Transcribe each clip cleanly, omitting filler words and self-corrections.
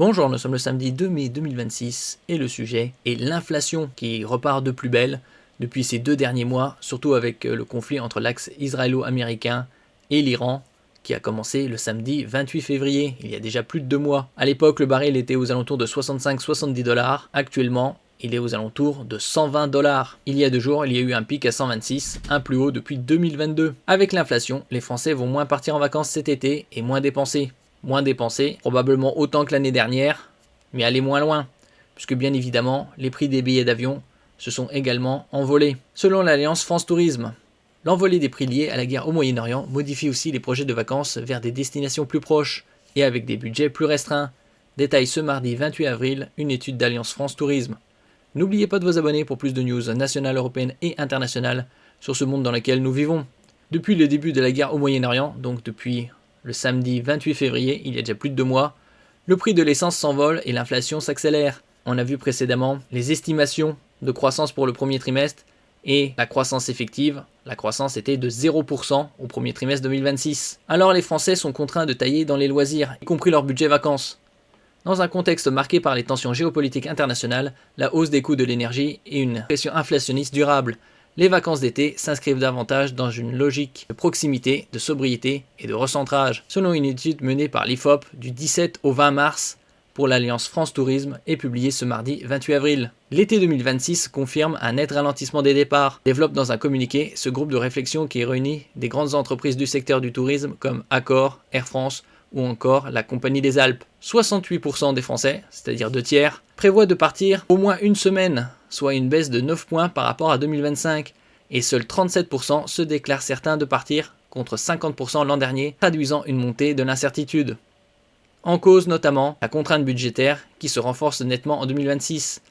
Bonjour, nous sommes le samedi 2 mai 2026 et le sujet est l'inflation qui repart de plus belle depuis ces 2 derniers mois, surtout avec le conflit entre l'axe israélo-américain et l'Iran qui a commencé le samedi 28 février, il y a déjà plus de 2 mois. À l'époque, le baril était aux alentours de 65-70 $. Actuellement, il est aux alentours de 120 $. Il y a 2 jours, il y a eu un pic à 126, un plus haut depuis 2022. Avec l'inflation, les Français vont moins partir en vacances cet été et moins dépenser. Moins dépensé, probablement autant que l'année dernière, mais aller moins loin, puisque bien évidemment, les prix des billets d'avion se sont également envolés. Selon l'Alliance France Tourisme, l'envolée des prix liés à la guerre au Moyen-Orient modifie aussi les projets de vacances vers des destinations plus proches et avec des budgets plus restreints. Détaille ce mardi 28 avril une étude d'Alliance France Tourisme. N'oubliez pas de vous abonner pour plus de news nationales, européennes et internationales sur ce monde dans lequel nous vivons. Depuis le début de la guerre au Moyen-Orient, donc depuis le samedi 28 février, il y a déjà plus de 2 mois, le prix de l'essence s'envole et l'inflation s'accélère. On a vu précédemment les estimations de croissance pour le premier trimestre et la croissance effective. La croissance était de 0% au premier trimestre 2026. Alors les Français sont contraints de tailler dans les loisirs, y compris leur budget vacances. Dans un contexte marqué par les tensions géopolitiques internationales, la hausse des coûts de l'énergie et une pression inflationniste durable, les vacances d'été s'inscrivent davantage dans une logique de proximité, de sobriété et de recentrage, selon une étude menée par l'IFOP du 17 au 20 mars pour l'Alliance France Tourisme et publiée ce mardi 28 avril. L'été 2026 confirme un net ralentissement des départs, développe dans un communiqué ce groupe de réflexion qui réunit des grandes entreprises du secteur du tourisme comme Accor, Air France ou encore la Compagnie des Alpes. 68% des Français, c'est-à-dire 2 tiers, prévoient de partir au moins une semaine, soit une baisse de 9 points par rapport à 2025, et seuls 37% se déclarent certains de partir, contre 50% l'an dernier, traduisant une montée de l'incertitude. En cause notamment la contrainte budgétaire qui se renforce nettement en 2026.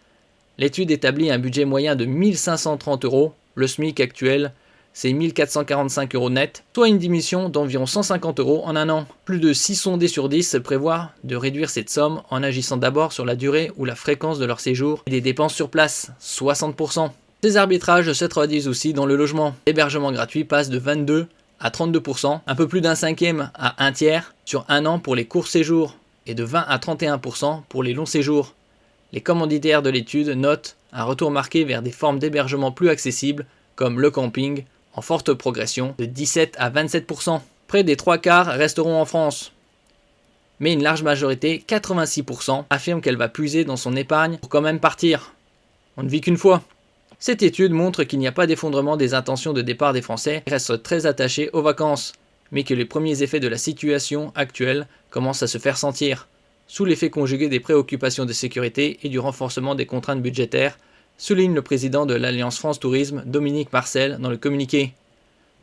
L'étude établit un budget moyen de 1 530 €, le SMIC actuel c'est 1 445 € net, soit une diminution d'environ 150 € en un an. Plus de 6 sondés sur 10 prévoient de réduire cette somme en agissant d'abord sur la durée ou la fréquence de leur séjour et des dépenses sur place, 60%. Ces arbitrages se traduisent aussi dans le logement. L'hébergement gratuit passe de 22 à 32%, un peu plus d'un cinquième à un tiers sur un an pour les courts séjours et de 20 à 31% pour les longs séjours. Les commanditaires de l'étude notent un retour marqué vers des formes d'hébergement plus accessibles comme le camping, en forte progression de 17 à 27%. Près des 3 quarts resteront en France. Mais une large majorité, 86%, affirme qu'elle va puiser dans son épargne pour quand même partir. On ne vit qu'une fois. Cette étude montre qu'il n'y a pas d'effondrement des intentions de départ des Français qui restent très attachés aux vacances, mais que les premiers effets de la situation actuelle commencent à se faire sentir, sous l'effet conjugué des préoccupations de sécurité et du renforcement des contraintes budgétaires, souligne le président de l'Alliance France Tourisme, Dominique Marcel, dans le communiqué.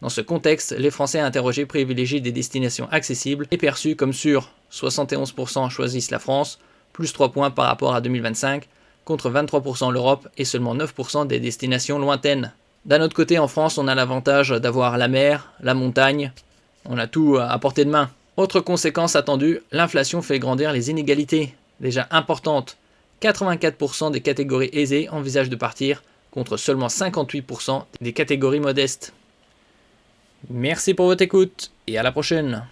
Dans ce contexte, les Français interrogés privilégient des destinations accessibles et perçues comme sûres. 71% choisissent la France, plus 3 points par rapport à 2025, contre 23% l'Europe et seulement 9% des destinations lointaines. D'un autre côté, en France, on a l'avantage d'avoir la mer, la montagne, on a tout à portée de main. Autre conséquence attendue, l'inflation fait grandir les inégalités, déjà importantes. 84% des catégories aisées envisagent de partir, contre seulement 58% des catégories modestes. Merci pour votre écoute et à la prochaine.